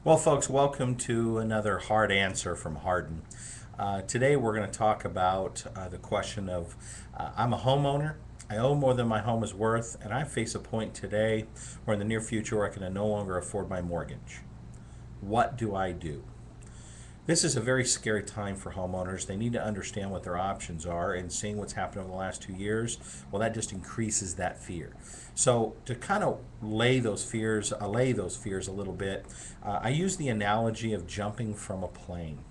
Well, folks, welcome to another hard answer from Hardin. Today we're going to talk about the question of I'm a homeowner, I owe more than my home is worth, and I face a point today or in the near future where I can no longer afford my mortgage. What do I do? This is a very scary time for homeowners. They need to understand what their options are, and seeing what's happened over the last 2 years, well, that just increases that fear. So to kind of allay those fears a little bit, I use the analogy of jumping from a plane.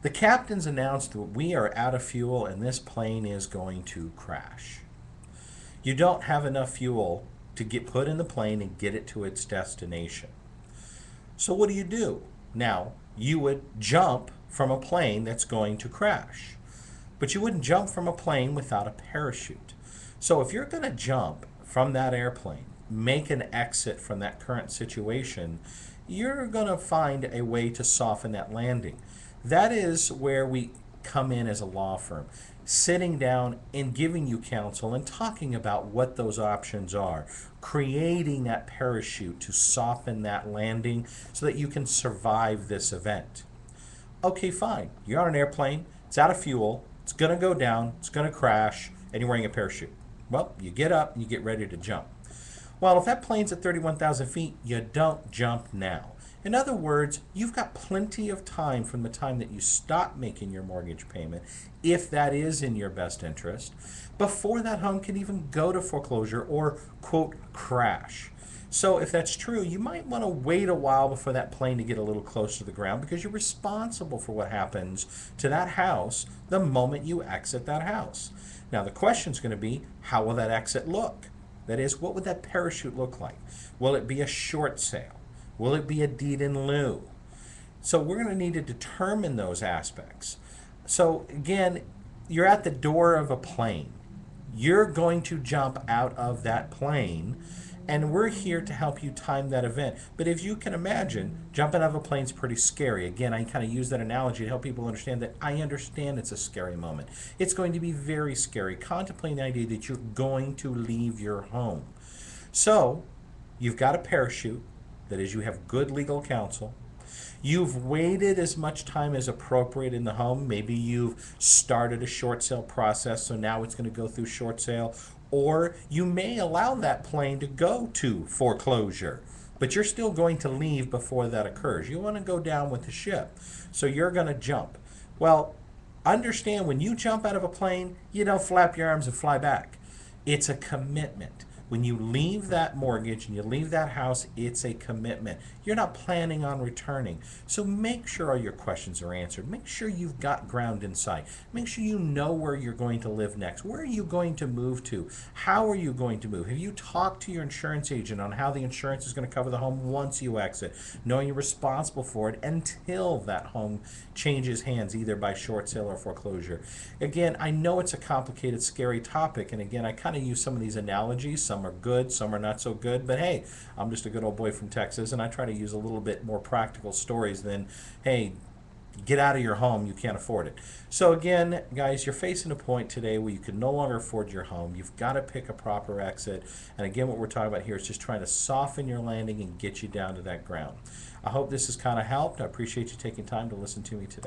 The captain's announced that we are out of fuel and this plane is going to crash. You don't have enough fuel to get put in the plane and get it to its destination. So what do? Now, you would jump from a plane that's going to crash, but you wouldn't jump from a plane without a parachute. So if you're going to jump from that airplane, make an exit from that current situation, you're going to find a way to soften that landing. That is where we come in as a law firm, sitting down and giving you counsel and talking about what those options are, creating that parachute to soften that landing so that you can survive this event. Okay, fine. You're on an airplane, it's out of fuel, it's going to go down, it's going to crash, and you're wearing a parachute. Well, you get up and you get ready to jump. Well, if that plane's at 31,000 feet, you don't jump now. In other words, you've got plenty of time from the time that you stop making your mortgage payment, if that is in your best interest, before that home can even go to foreclosure or, quote, crash. So if that's true, you might want to wait a while before that plane to get a little closer to the ground because you're responsible for what happens to that house the moment you exit that house. Now the question is going to be, how will that exit look? That is, what would that parachute look like? Will it be a short sale? Will it be a deed in lieu? So we're going to need to determine those aspects. So again, you're at the door of a plane. You're going to jump out of that plane, and we're here to help you time that event. But if you can imagine, jumping out of a plane is pretty scary. Again, I kind of use that analogy to help people understand that I understand it's a scary moment. It's going to be very scary, contemplating the idea that you're going to leave your home. So you've got a parachute. That is, you have good legal counsel. You've waited as much time as appropriate in the home. Maybe you've started a short sale process, so now it's going to go through short sale. Or you may allow that plane to go to foreclosure, but you're still going to leave before that occurs. You want to go down with the ship, so you're going to jump. Well, understand when you jump out of a plane, you don't flap your arms and fly back. It's a commitment. When you leave that mortgage and you leave that house, it's a commitment. You're not planning on returning. So make sure all your questions are answered. Make sure you've got ground in sight. Make sure you know where you're going to live next. Where are you going to move to? How are you going to move? Have you talked to your insurance agent on how the insurance is going to cover the home once you exit, knowing you're responsible for it until that home changes hands, either by short sale or foreclosure? Again, I know it's a complicated, scary topic, and again, I kind of use some of these analogies. Some are good, some are not so good, but hey, I'm just a good old boy from Texas, and I try to use a little bit more practical stories than, hey, get out of your home, you can't afford it. So again, guys, you're facing a point today where you can no longer afford your home. You've got to pick a proper exit, and again, what we're talking about here is just trying to soften your landing and get you down to that ground. I hope this has kind of helped. I appreciate you taking time to listen to me today.